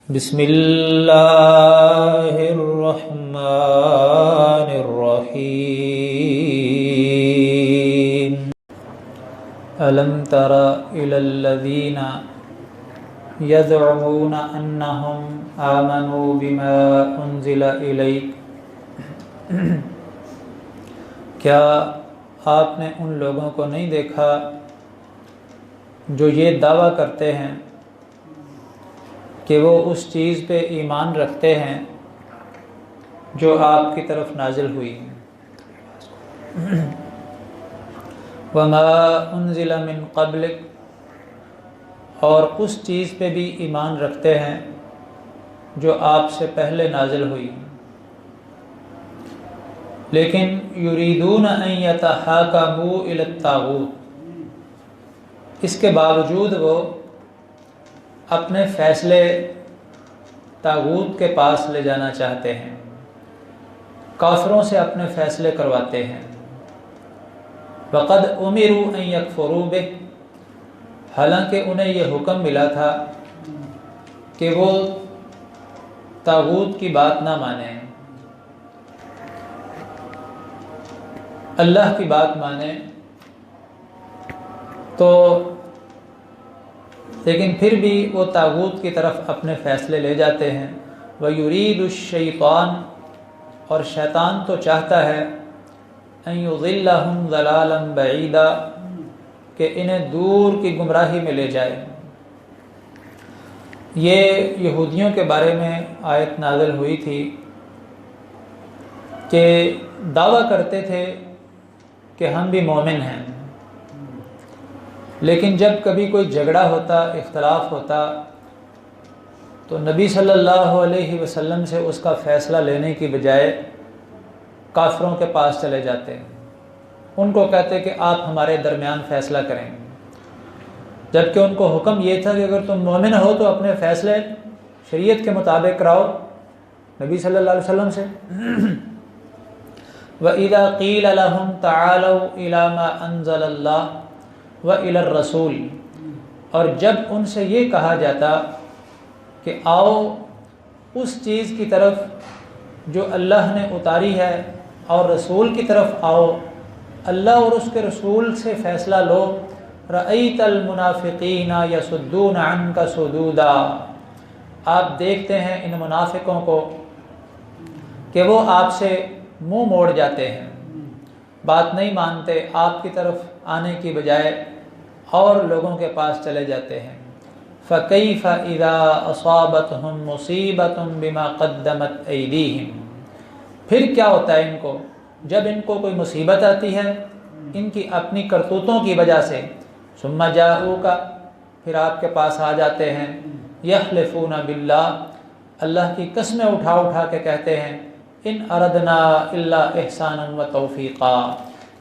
بسم اللہ الرحمن الرحیم الم تر الی الذین یزعمون انہم آمنوا بما انزل الیک، کیا آپ نے ان لوگوں کو نہیں دیکھا جو یہ دعویٰ کرتے ہیں کہ وہ اس چیز پہ ایمان رکھتے ہیں جو آپ کی طرف نازل ہوئی، وما انزل من قبلک، اور اس چیز پہ بھی ایمان رکھتے ہیں جو آپ سے پہلے نازل ہوئی، لیکن یریدون ان یتحاکموا الی الطاغوت، اس کے باوجود وہ اپنے فیصلے طاغوت کے پاس لے جانا چاہتے ہیں، کافروں سے اپنے فیصلے کرواتے ہیں۔ وقد امروا ان یکفروا بہ، حالانکہ انہیں یہ حکم ملا تھا کہ وہ طاغوت کی بات نہ مانیں، اللہ کی بات مانیں، تو لیکن پھر بھی وہ طاغوت کی طرف اپنے فیصلے لے جاتے ہیں۔ وَيُرِيدُ الشَّيْطَانُ، اور شیطان تو چاہتا ہے أَن يُضِلَّهُمْ ضَلَالًا بَعِيدًا، کہ انہیں دور کی گمراہی میں لے جائے۔ یہ یہودیوں کے بارے میں آیت نازل ہوئی تھی کہ دعویٰ کرتے تھے کہ ہم بھی مومن ہیں، لیکن جب کبھی کوئی جھگڑا ہوتا، اختلاف ہوتا، تو نبی صلی اللہ علیہ وسلم سے اس کا فیصلہ لینے کی بجائے کافروں کے پاس چلے جاتے، ان کو کہتے کہ آپ ہمارے درمیان فیصلہ کریں، جبکہ ان کو حکم یہ تھا کہ اگر تم مومن ہو تو اپنے فیصلے شریعت کے مطابق کراؤ نبی صلی اللہ علیہ وسلم سے۔ وَإِذَا قِيلَ لَهُمْ تَعَالَوْا إِلَى مَا أَنزَلَ اللَّهُ وَإِلَى الرَّسُولِ، اور جب ان سے یہ کہا جاتا کہ آؤ اس چیز کی طرف جو اللہ نے اتاری ہے اور رسول کی طرف آؤ، اللہ اور اس کے رسول سے فیصلہ لو، رَأَيْتَ الْمُنَافِقِينَ يَصُدُّونَ عَنْكَ صُدُودًا، آپ دیکھتے ہیں ان منافقوں کو کہ وہ آپ سے منہ موڑ جاتے ہیں، بات نہیں مانتے، آپ کی طرف آنے کی بجائے اور لوگوں کے پاس چلے جاتے ہیں۔ فَكَيْفَ إِذَا أَصَابَتْهُمْ مُصِيبَةٌ بِمَا قَدَّمَتْ أَيْدِيهِمْ، پھر کیا ہوتا ہے ان کو جب ان کو کوئی مصیبت آتی ہے ان کی اپنی کرتوتوں کی وجہ سے، ثُمَّ جَاءُوكَ، پھر آپ کے پاس آ جاتے ہیں، يَحْلِفُونَ بِاللَّهِ، اللہ کی قسمیں اٹھا اٹھا کے کہتے ہیں، ان اردنا الا احسانا و توفیقا،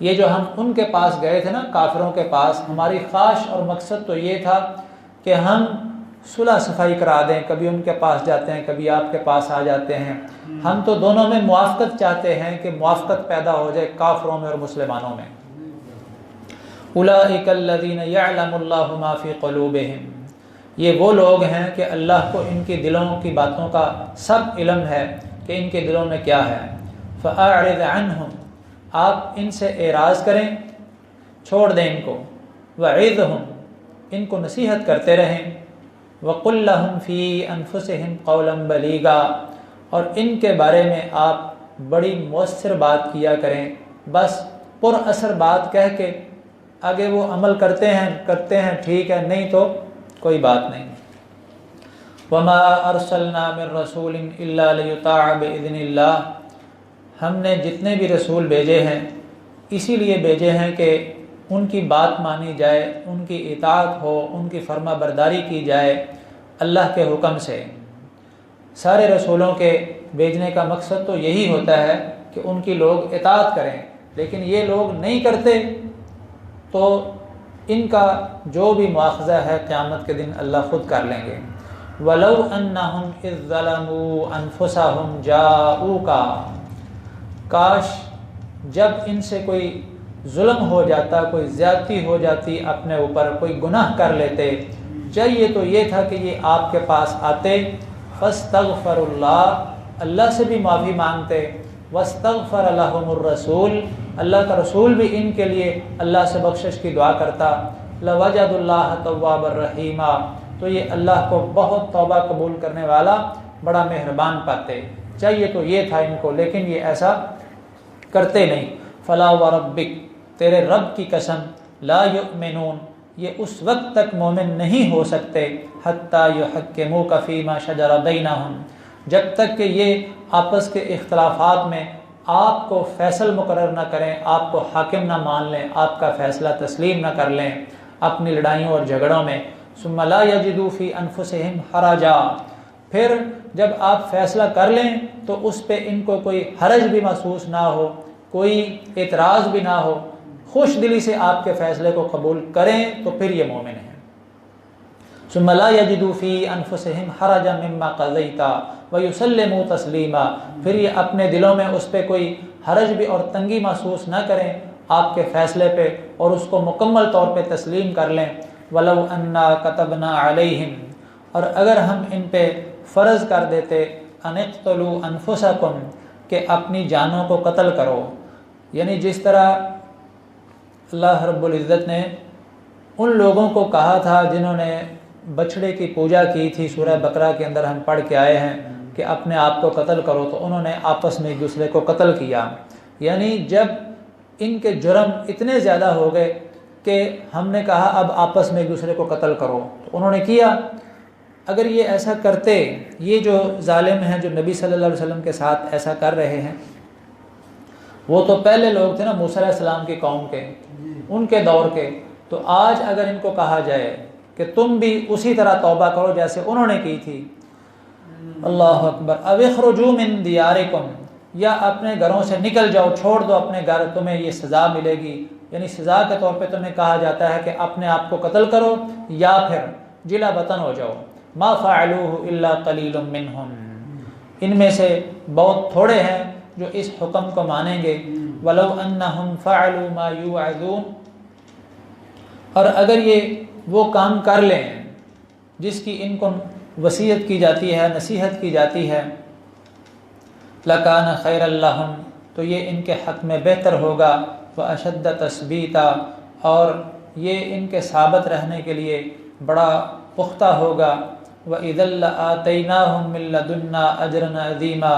یہ جو ہم ان کے پاس گئے تھے نا، کافروں کے پاس، ہماری خواہش اور مقصد تو یہ تھا کہ ہم صلح صفائی کرا دیں، کبھی ان کے پاس جاتے ہیں، کبھی آپ کے پاس آ جاتے ہیں، ہم تو دونوں میں موافقت چاہتے ہیں کہ موافقت پیدا ہو جائے کافروں میں اور مسلمانوں میں۔ اولئک الذین یعلم اللہ ما فی قلوبہم، یہ وہ لوگ ہیں کہ اللہ کو ان کی دلوں کی باتوں کا سب علم ہے کہ ان کے دلوں میں کیا ہے۔ فَأَعْرِضْ عَنْهُمْ، آپ ان سے اعراض کریں، چھوڑ دیں ان کو، وَعِظْهُمْ، ان کو نصیحت کرتے رہیں، وَقُلْ لَهُمْ فِي أَنفُسِهِمْ قَوْلًا بَلِيغًا، اور ان کے بارے میں آپ بڑی مؤثر بات کیا کریں، بس پر اثر بات کہہ کے آگے وہ عمل کرتے ہیں ٹھیک ہے، نہیں تو کوئی بات نہیں۔ وَمَا أَرْسَلْنَا مِن رَّسُولٍ إِلَّا لِيُطَاعَ بِإِذْنِ اللَّهِ، ہم نے جتنے بھی رسول بھیجے ہیں اسی لیے بھیجے ہیں کہ ان کی بات مانی جائے، ان کی اطاعت ہو، ان کی فرما برداری کی جائے اللہ کے حکم سے۔ سارے رسولوں کے بھیجنے کا مقصد تو یہی ہوتا ہے کہ ان کی لوگ اطاعت کریں، لیکن یہ لوگ نہیں کرتے تو ان کا جو بھی مواخذہ ہے قیامت کے دن اللہ خود کر لیں گے۔ وَلَوْ أَنَّهُمْ إِذ ظَّلَمُوا أَنفُسَهُمْ جَاءُوكَ، کاش جب ان سے کوئی ظلم ہو جاتا، کوئی زیادتی ہو جاتی اپنے اوپر، کوئی گناہ کر لیتے، چاہیے تو یہ تھا کہ یہ آپ کے پاس آتے، فاستغفر اللہ، اللہ سے بھی معافی مانگتے، واستغفر لهم الرسول، اللہ کا رسول بھی ان کے لیے اللہ سے بخشش کی دعا کرتا، لوجد اللہ تواب الرحیم، تو یہ اللہ کو بہت توبہ قبول کرنے والا، بڑا مہربان پاتے۔ چاہیے تو یہ تھا ان کو، لیکن یہ ایسا کرتے نہیں۔ فلا وربک، تیرے رب کی قسم، لا یؤمنون، یہ اس وقت تک مومن نہیں ہو سکتے، حتی یحکموک فیما شجر بینہم، جب تک کہ یہ آپس کے اختلافات میں آپ کو فیصل مقرر نہ کریں، آپ کو حاکم نہ مان لیں، آپ کا فیصلہ تسلیم نہ کر لیں اپنی لڑائیوں اور جھگڑوں میں۔ ثم لا یجدوا فی انفسہم حرجا، پھر جب آپ فیصلہ کر لیں تو اس پہ ان کو کوئی حرج بھی محسوس نہ ہو، کوئی اعتراض بھی نہ ہو، خوش دلی سے آپ کے فیصلے کو قبول کریں، تو پھر یہ مومن ہیں۔ ثم لا یجدوا فی انفسہم حرجا مما قضیت ویسلموا تسلیما، پھر یہ اپنے دلوں میں اس پہ کوئی حرج بھی اور تنگی محسوس نہ کریں آپ کے فیصلے پہ، اور اس کو مکمل طور پہ تسلیم کر لیں۔ ولو انا كتبنا علیہم، اور اگر ہم ان پہ فرض کر دیتے، ان اقتلوا انفسکم، کہ اپنی جانوں کو قتل کرو، یعنی جس طرح اللہ رب العزت نے ان لوگوں کو کہا تھا جنہوں نے بچھڑے کی پوجا کی تھی، سورہ بقرہ کے اندر ہم پڑھ کے آئے ہیں کہ اپنے آپ کو قتل کرو، تو انہوں نے آپس میں ایک دوسرے کو قتل کیا۔ یعنی جب ان کے جرم اتنے زیادہ ہو گئے کہ ہم نے کہا اب آپس میں ایک دوسرے کو قتل کرو، تو انہوں نے کیا۔ اگر یہ ایسا کرتے، یہ جو ظالم ہیں جو نبی صلی اللہ علیہ وسلم کے ساتھ ایسا کر رہے ہیں، وہ تو پہلے لوگ تھے نا موسیٰ علیہ السلام کی قوم کے، ان کے دور کے، تو آج اگر ان کو کہا جائے کہ تم بھی اسی طرح توبہ کرو جیسے انہوں نے کی تھی، اللہ اکبر، او اخرجوا من دیارکم، یا اپنے گھروں سے نکل جاؤ، چھوڑ دو اپنے گھر، تمہیں یہ سزا ملے گی، یعنی سزا کے طور پہ تمہیں کہا جاتا ہے کہ اپنے آپ کو قتل کرو یا پھر جلا وطن ہو جاؤ۔ ما فعلوه الا قلیل منہم، ان میں سے بہت تھوڑے ہیں جو اس حکم کو مانیں گے۔ ولو انہم فعلوا ما یوعظون، اور اگر یہ وہ کام کر لیں جس کی ان کو وصیت کی جاتی ہے، نصیحت کی جاتی ہے، لکان خیر لہم، تو یہ ان کے حق میں بہتر ہوگا، واشد تثبیتا، اور یہ ان کے ثابت رہنے کے لیے بڑا پختہ ہوگا، وَإِذًا لَآتَيْنَاهُم مِّن لَّدُنَّا أَجْرًا عَظِيمًا،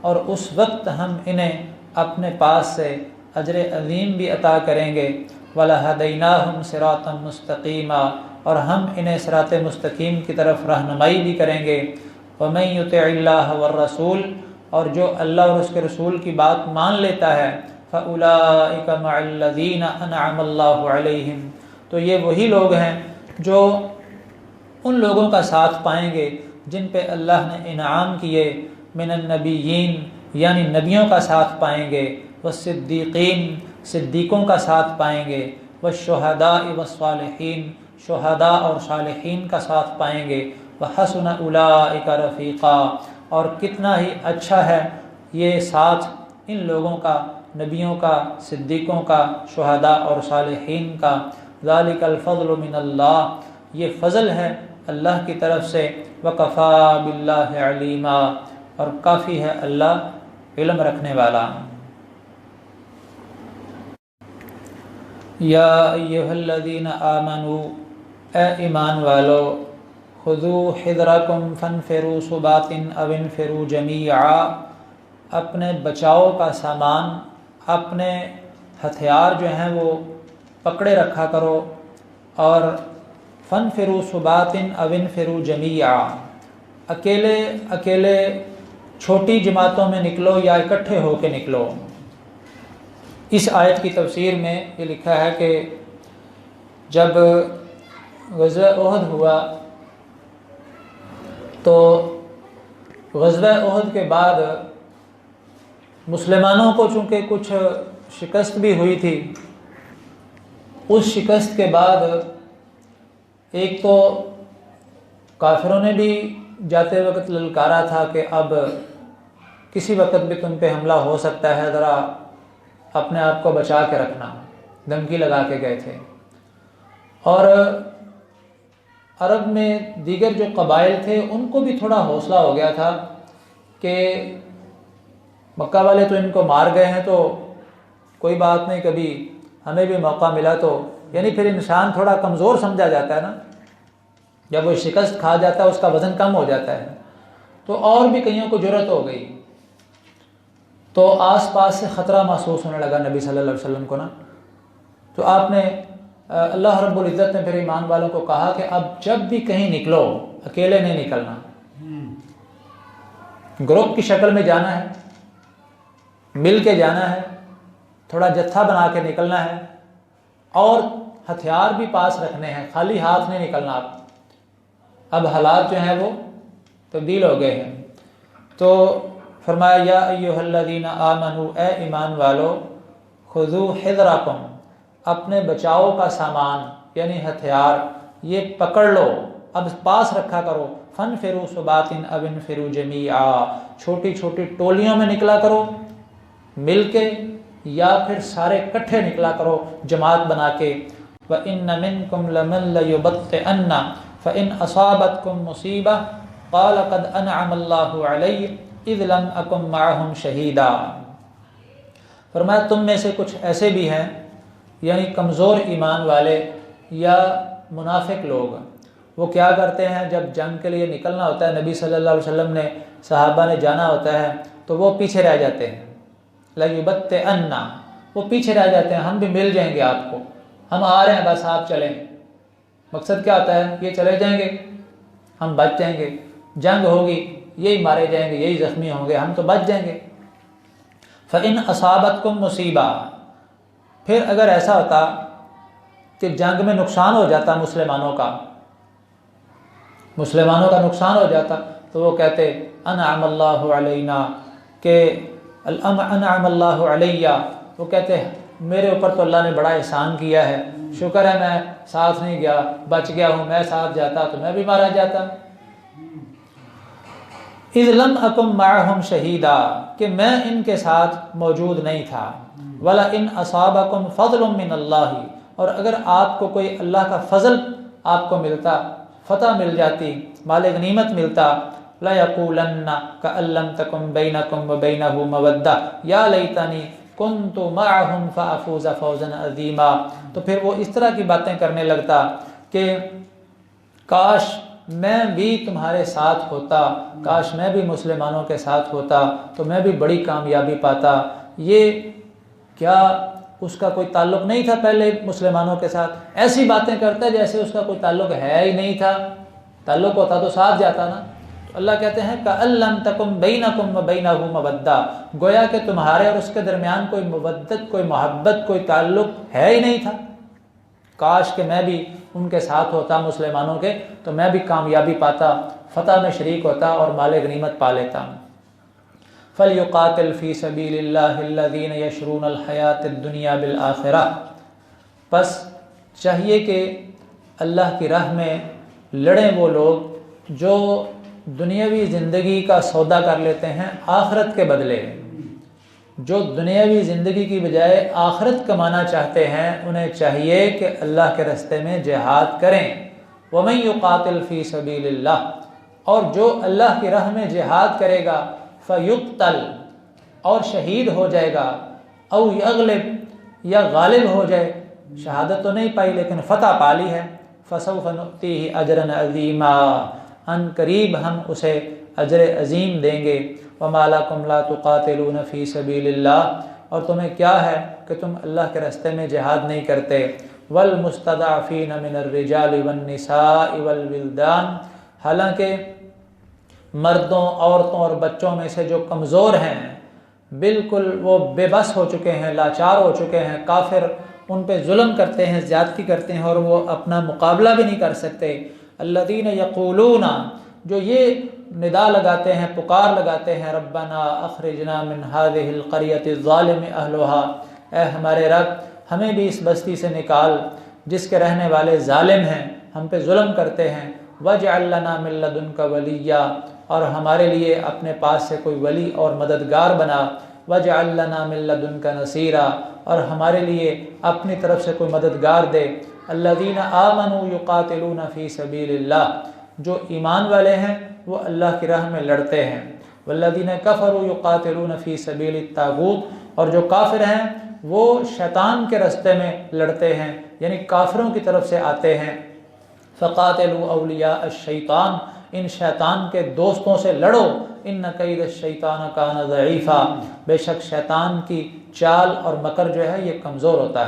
اور اس وقت ہم انہیں اپنے پاس سے اجر عظیم بھی عطا کریں گے، وَلَهَدَيْنَاهُمْ صِرَاطًا مُسْتَقِيمًا، اور ہم انہیں صراط مستقیم کی طرف رہنمائی بھی کریں گے۔ وَمَن يُطِعِ اللَّهَ وَالرَّسُولَ، اور جو اللہ اور اس کے رسول کی بات مان لیتا ہے، فَأُولَٰئِكَ مَعَ الَّذِينَ أَنْعَمَ اللَّهُ عَلَيْهِمْ، تو یہ وہی لوگ ہیں جو ان لوگوں کا ساتھ پائیں گے جن پہ اللہ نے انعام کیے، من النبیین، یعنی نبیوں کا ساتھ پائیں گے، والصدیقین، صدیقوں کا ساتھ پائیں گے، والشہداء والصالحین، شہداء اور صالحین کا ساتھ پائیں گے، وحسن اولئک رفیقا، اور کتنا ہی اچھا ہے یہ ساتھ ان لوگوں کا، نبیوں کا، صدیقوں کا، شہداء اور صالحین کا۔ ذالک الفضل من اللہ، یہ فضل ہے اللہ کی طرف سے، وکفا باللہ علیما، اور کافی ہے اللہ علم رکھنے والا۔ یا ایھا الذین آمنوا، اے ایمان والو، خذوا حذرکم فانفروا ثبات او انفروا جمیعا، اپنے بچاؤ کا سامان، اپنے ہتھیار جو ہیں وہ پکڑے رکھا کرو، اور فانفروا ثبات او انفروا جمیعا، اکیلے اکیلے چھوٹی جماعتوں میں نکلو یا اکٹھے ہو کے نکلو۔ اس آیت کی تفسیر میں یہ لکھا ہے کہ جب غزوہ احد ہوا تو غزوہ احد کے بعد مسلمانوں کو چونکہ کچھ شکست بھی ہوئی تھی، اس شکست کے بعد ایک تو کافروں نے بھی جاتے وقت للکارا تھا کہ اب کسی وقت بھی تم پہ حملہ ہو سکتا ہے، ذرا اپنے آپ کو بچا کے رکھنا، دھمکی لگا کے گئے تھے۔ اور عرب میں دیگر جو قبائل تھے ان کو بھی تھوڑا حوصلہ ہو گیا تھا کہ مکہ والے تو ان کو مار گئے ہیں تو کوئی بات نہیں، کبھی ہمیں بھی موقع ملا تو، یعنی پھر انسان تھوڑا کمزور سمجھا جاتا ہے نا، جب وہ شکست کھا جاتا ہے اس کا وزن کم ہو جاتا ہے، تو اور بھی کئیوں کو جرأت ہو گئی، تو آس پاس سے خطرہ محسوس ہونے لگا نبی صلی اللہ علیہ وسلم کو نا، تو آپ نے اللہ رب العزت نے پھر ایمان والوں کو کہا کہ اب جب بھی کہیں نکلو اکیلے نہیں نکلنا، گروپ کی شکل میں جانا ہے، مل کے جانا ہے، تھوڑا جتھا بنا کے نکلنا ہے، اور ہتھیار بھی پاس رکھنے ہیں، خالی ہاتھ نہیں نکلنا آپ۔ اب حالات جو ہیں وہ تبدیل ہو گئے ہیں، تو فرمایا یا ایھا الذین آمنوا، اے ایمان والو، خذوا حذرکم، اپنے بچاؤ کا سامان یعنی ہتھیار یہ پکڑ لو، اب پاس رکھا کرو، فانفروا ثبات او انفروا جمیعا، چھوٹی چھوٹی ٹولیوں میں نکلا کرو مل کے، یا پھر سارے کٹھے نکلا کرو جماعت بنا کے۔ وَإِنَّ مِنْكُمْ لَمَنْ لَيُبَطِّئَنَّ فَإِنْ أَصَابَتْكُمْ مُصِيبَةٌ قَالَ قَدْ أَنْعَمَ اللَّهُ عَلَيَّ إِذْ لَمْ أَكُنْ مَعَهُمْ شَهِيدًا۔ فرمایا تم میں سے کچھ ایسے بھی ہیں، یعنی کمزور ایمان والے یا منافق لوگ، وہ کیا کرتے ہیں جب جنگ کے لیے نکلنا ہوتا ہے، نبی صلی اللہ علیہ وسلم نے صحابہ نے جانا ہوتا ہے تو وہ پیچھے رہ جاتے ہیں، لَيُبَطِّئَنَّ، وہ پیچھے رہ جاتے ہیں، ہم بھی مل جائیں گے آپ کو، ہم آ رہے ہیں بس آپ چلیں۔ مقصد کیا ہوتا ہے؟ یہ چلے جائیں گے ہم بچ جائیں گے، جنگ ہوگی یہی مارے جائیں گے، یہی زخمی ہوں گے، ہم تو بچ جائیں گے۔ فَإِنْ أَصَابَتْكُمْ مُصِيبَةٌ، پھر اگر ایسا ہوتا کہ جنگ میں نقصان ہو جاتا مسلمانوں کا نقصان ہو جاتا، تو وہ کہتے انعم اللہ علینا، کہ انعم اللہ علیہ، وہ کہتے میرے اوپر تو اللہ نے بڑا احسان کیا ہے، شکر ہے میں ساتھ نہیں گیا، بچ گیا ہوں، میں ساتھ جاتا تو میں بھی مارا جاتا۔ اذ لم اکن معہم شہیدا، کہ میں ان کے ساتھ موجود نہیں تھا۔ وَلَئِنْ أَصَابَكُمْ فَضْلٌ مِّنَ اللَّهِ، اور اگر آپ کو کوئی اللہ کا فضل آپ کو ملتا، فتح مل جاتی، مال غنیمت ملتا، لَيَقُولَنَّ كَأَن لَّمْ تَكُن بَيْنَكُمْ وَبَيْنَهُ مَوَدَّةٌ يَا لَيْتَنِي كُنتُ مَعَهُمْ فَأَفُوزَ فَوْزًا عَظِيمًا، تو پھر وہ اس طرح کی باتیں کرنے لگتا کہ کاش میں بھی تمہارے ساتھ ہوتا، کاش میں بھی مسلمانوں کے ساتھ ہوتا تو میں بھی بڑی کامیابی پاتا۔ یہ کیا اس کا کوئی تعلق نہیں تھا پہلے مسلمانوں کے ساتھ؟ ایسی باتیں کرتا ہے جیسے اس کا کوئی تعلق ہے ہی نہیں تھا، تعلق ہوتا تو ساتھ جاتا نا۔ تو اللہ کہتے ہیں کأن لم تکن بینکم وبینہ مودہ، گویا کہ تمہارے اور اس کے درمیان کوئی مودت، کوئی محبت، کوئی تعلق ہے ہی نہیں تھا، کاش کہ میں بھی ان کے ساتھ ہوتا مسلمانوں کے، تو میں بھی کامیابی پاتا، فتح میں شریک ہوتا اور مال غنیمت پا لیتا۔ فَلْيُقَاتِلْ فِي سَبِيلِ اللَّهِ الَّذِينَ يَشْرُونَ الْحَيَاةَ الدُّنْيَا بِالْآخِرَةِ، پس چاہیے کہ اللہ کی راہ میں لڑیں وہ لوگ جو دنیاوی زندگی کا سودا کر لیتے ہیں آخرت کے بدلے، جو دنیاوی زندگی کی بجائے آخرت کمانا چاہتے ہیں، انہیں چاہیے کہ اللہ کے راستے میں جہاد کریں۔ وَمَن يُقَاتِلْ فِي سَبِيلِ اللَّهِ، اور جو اللہ کی راہ میں جہاد کرے گا، فَيُقْتَلْ، اور شہید ہو جائے گا، او یغلب، یا غالب ہو جائے، شہادت تو نہیں پائی لیکن فتح پا لی ہے، فَسَوْفَ نُؤْتِيهِ أَجْرًا عَظِيمًا، ان قریب ہم اسے اجر عظیم دیں گے۔ وَمَا لَكُمْ لَا تُقَاتِلُونَ فِي سَبِيلِ اللَّهِ، اور تمہیں کیا ہے کہ تم اللہ کے راستے میں جہاد نہیں کرتے۔ وَالْمُسْتَضْعَفِينَ مِنَ الرِّجَالِ وَالنِّسَاءِ وَالْوِلْدَانِ، حالانکہ مردوں، عورتوں اور بچوں میں سے جو کمزور ہیں، بالکل وہ بے بس ہو چکے ہیں، لاچار ہو چکے ہیں، کافر ان پہ ظلم کرتے ہیں، زیادتی کرتے ہیں اور وہ اپنا مقابلہ بھی نہیں کر سکتے۔ الذین یقولون، جو یہ ندا لگاتے ہیں، پکار لگاتے ہیں، ربنا اخرجنا من هذه القریۃ الظالم اہلها، اے ہمارے رب ہمیں بھی اس بستی سے نکال جس کے رہنے والے ظالم ہیں، ہم پہ ظلم کرتے ہیں۔ واجعل لنا من لدنک ولیا، اور ہمارے لیے اپنے پاس سے کوئی ولی اور مددگار بنا۔ واجعل لنا من لدنک نصیرا، اور ہمارے لیے اپنی طرف سے کوئی مددگار دے۔ الذین آمنوا یقاتلون فی سبیل اللہ، جو ایمان والے ہیں وہ اللہ کی راہ میں لڑتے ہیں، والذین کفروا یقاتلون فی سبیل الطاغوت، اور جو کافر ہیں وہ شیطان کے رستے میں لڑتے ہیں، یعنی کافروں کی طرف سے آتے ہیں۔ فقاتلوا اولیاء الشیطان، ان شیطان کے دوستوں سے لڑو، ان کید الشیطان کان ضعیفا، بے شک شیطان کی چال اور مکر جو ہے یہ کمزور ہوتا ہے۔